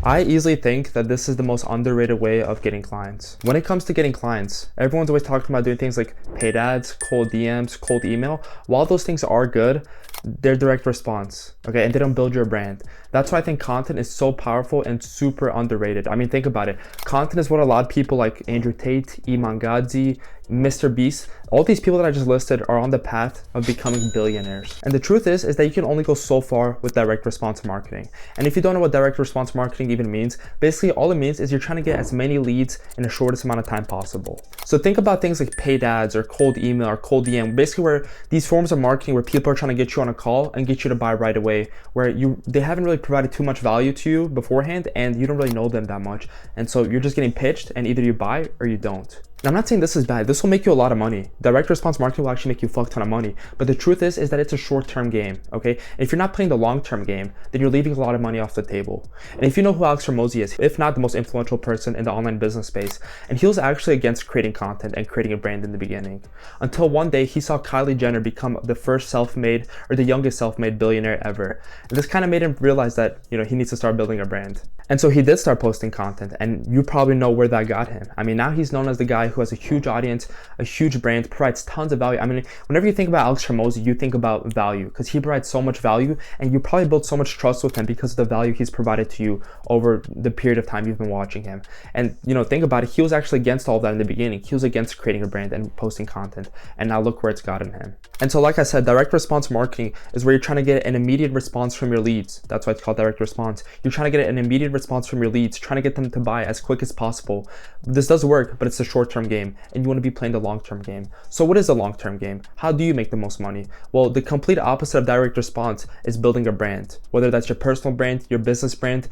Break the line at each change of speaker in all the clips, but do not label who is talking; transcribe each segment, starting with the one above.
I easily think that this is the most underrated way of getting clients. When it comes to getting clients, everyone's always talking about doing things like paid ads, cold DMs, cold email. While those things are good, they're direct response, okay? And they don't build your brand. That's why I think content is so powerful and super underrated. I mean, think about it. Content is what a lot of people like Andrew Tate, Iman Gadzhi, Mr. Beast, all these people that I just listed are on the path of becoming billionaires. And the truth is that you can only go so far with direct response marketing. And if you don't know what direct response marketing even means, basically all it means is you're trying to get as many leads in the shortest amount of time possible. So think about things like paid ads or cold email or cold DM, basically where these forms of marketing where people are trying to get you on a call and get you to buy right away, where they haven't really provided too much value to you beforehand and you don't really know them that much. And so you're just getting pitched and either you buy or you don't. Now, I'm not saying this is bad. This will make you a lot of money. Direct response marketing will actually make you a fuck ton of money. But the truth is that it's a short-term game, okay? And if you're not playing the long-term game, then you're leaving a lot of money off the table. And if you know who Alex Hormozi is, if not the most influential person in the online business space, and he was actually against creating content and creating a brand in the beginning. Until one day, he saw Kylie Jenner become the first self-made or the youngest self-made billionaire ever. And this kind of made him realize that, he needs to start building a brand. And so he did start posting content, and you probably know where that got him. I mean, now he's known as the guy who has a huge audience, a huge brand, provides tons of value. I mean, whenever you think about Alex Hormozi, you think about value because he provides so much value, and you probably build so much trust with him because of the value he's provided to you over the period of time you've been watching him. And, think about it, he was actually against all that in the beginning. He was against creating a brand and posting content, and now look where it's gotten him. And so, like I said, direct response marketing is where you're trying to get an immediate response from your leads. That's why it's called direct response. You're trying to get an immediate response from your leads, trying to get them to buy as quick as possible. This does work, but it's a short-term game, and you want to be playing the long-term game. So what is a long-term game? How do you make the most money? Well, the complete opposite of direct response is building a brand, whether that's your personal brand, your business brand.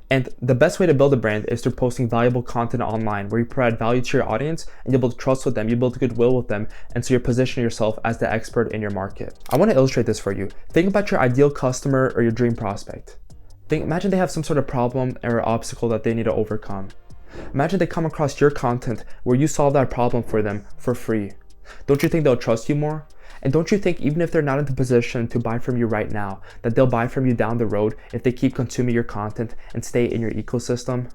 And the best way to build a brand is through posting valuable content online where you provide value to your audience and you build trust with them, you build goodwill with them, and so you're positioning yourself as the expert in your market. I want to illustrate this for you. Think about your ideal customer or your dream prospect. Imagine they have some sort of problem or obstacle that they need to overcome. Imagine they come across your content where you solve that problem for them for free. Don't you think they'll trust you more? And don't you think even if they're not in the position to buy from you right now, that they'll buy from you down the road if they keep consuming your content and stay in your ecosystem?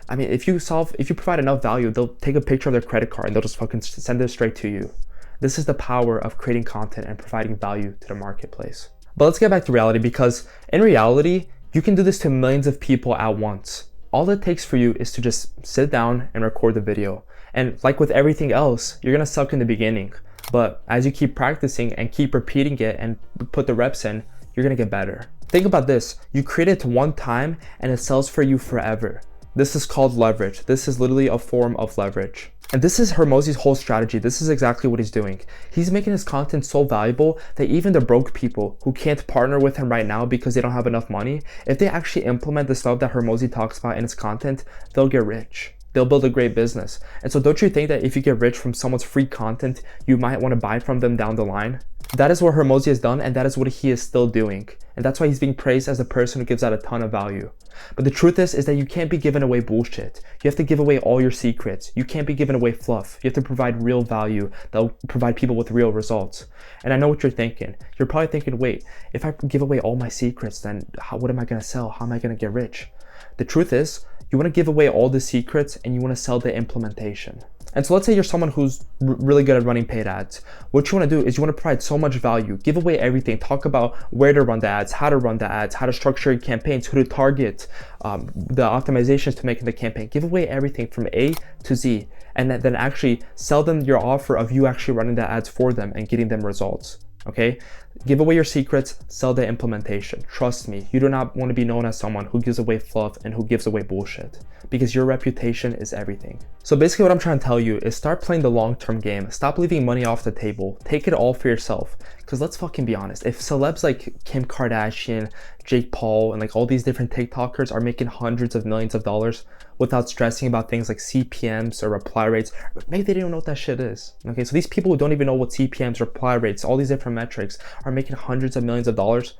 I mean, if you provide enough value, they'll take a picture of their credit card and they'll just fucking send it straight to you. This is the power of creating content and providing value to the marketplace. But let's get back to reality, because in reality, you can do this to millions of people at once. All it takes for you is to just sit down and record the video. And like with everything else, you're gonna suck in the beginning. But as you keep practicing and keep repeating it and put the reps in, you're gonna get better. Think about this. You create it one time and it sells for you forever. This is called leverage. This is literally a form of leverage. And this is Hormozi's whole strategy. This is exactly what he's doing. He's making his content so valuable that even the broke people who can't partner with him right now because they don't have enough money, if they actually implement the stuff that Hormozi talks about in his content, they'll get rich. They'll build a great business. And so don't you think that if you get rich from someone's free content, you might want to buy from them down the line? That is what Hormozi has done, and that is what he is still doing. And that's why he's being praised as a person who gives out a ton of value. But the truth is that you can't be giving away bullshit. You have to give away all your secrets. You can't be giving away fluff. You have to provide real value that will provide people with real results. And I know what you're thinking. You're probably thinking, wait, if I give away all my secrets, then what am I going to sell? How am I going to get rich? The truth is, you want to give away all the secrets and you want to sell the implementation. And so let's say you're someone who's really good at running paid ads. What you want to do is you want to provide so much value, give away everything, talk about where to run the ads, how to run the ads, how to structure your campaigns, who to target, the optimizations to make in the campaign. Give away everything from A to Z, and then actually sell them your offer of you actually running the ads for them and getting them results. Okay? Give away your secrets, sell the implementation. Trust me, you do not want to be known as someone who gives away fluff and who gives away bullshit, because your reputation is everything. So basically what I'm trying to tell you is start playing the long-term game. Stop leaving money off the table. Take it all for yourself. Because let's fucking be honest, if celebs like Kim Kardashian, Jake Paul, and like all these different TikTokers are making hundreds of millions of dollars without stressing about things like CPMs or reply rates, maybe they don't know what that shit is. Okay, so these people who don't even know what CPMs, reply rates, all these different metrics are making hundreds of millions of dollars.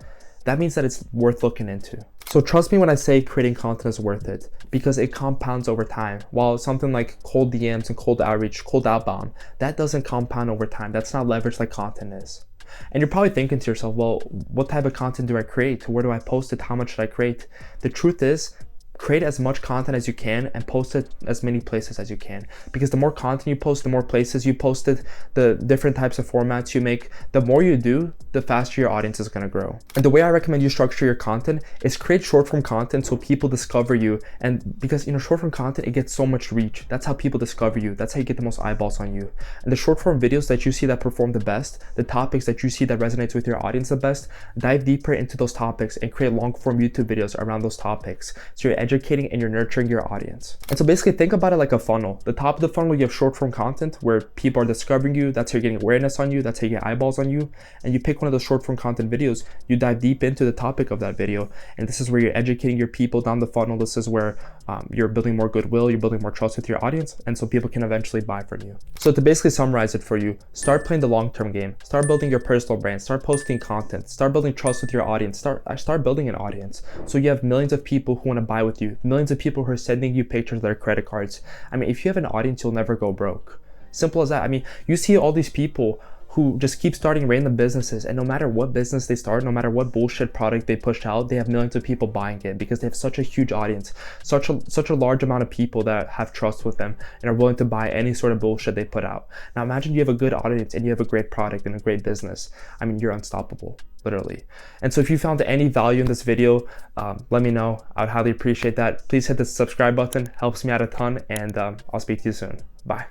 That means that it's worth looking into. So trust me when I say creating content is worth it, because it compounds over time. While something like cold DMs and cold outreach, cold outbound, that doesn't compound over time. That's not leverage like content is. And you're probably thinking to yourself, well, what type of content do I create? Where do I post it? How much should I create? The truth is, create as much content as you can and post it as many places as you can, because the more content you post, the more places you post it, the different types of formats you make, the more you do, the faster your audience is going to grow. And the way I recommend you structure your content is create short form content so people discover you. And because, short form content, it gets so much reach. That's how people discover you. That's how you get the most eyeballs on you. And the short form videos that you see that perform the best, the topics that you see that resonates with your audience the best, dive deeper into those topics and create long form YouTube videos around those topics. So you're educating and you're nurturing your audience. And so basically think about it like a funnel. The top of the funnel, you have short form content where people are discovering you. That's how you're getting awareness on you. That's how you get eyeballs on you. And you pick one of those short form content videos, you dive deep into the topic of that video. And this is where you're educating your people down the funnel. This is where you're building more goodwill, you're building more trust with your audience. And so people can eventually buy from you. So to basically summarize it for you, start playing the long-term game, start building your personal brand, start posting content, start building trust with your audience, start building an audience. So you have millions of people who want to buy with you, millions of people who are sending you pictures of their credit cards. I mean, if you have an audience, you'll never go broke. Simple as that. I mean, you see all these people who just keep starting random businesses, and no matter what business they start, no matter what bullshit product they push out, they have millions of people buying it because they have such a huge audience, such a large amount of people that have trust with them and are willing to buy any sort of bullshit they put out. Now imagine you have a good audience and you have a great product and a great business. I mean, you're unstoppable, literally. And so if you found any value in this video, let me know. I would highly appreciate that. Please hit the subscribe button, helps me out a ton, and I'll speak to you soon. Bye.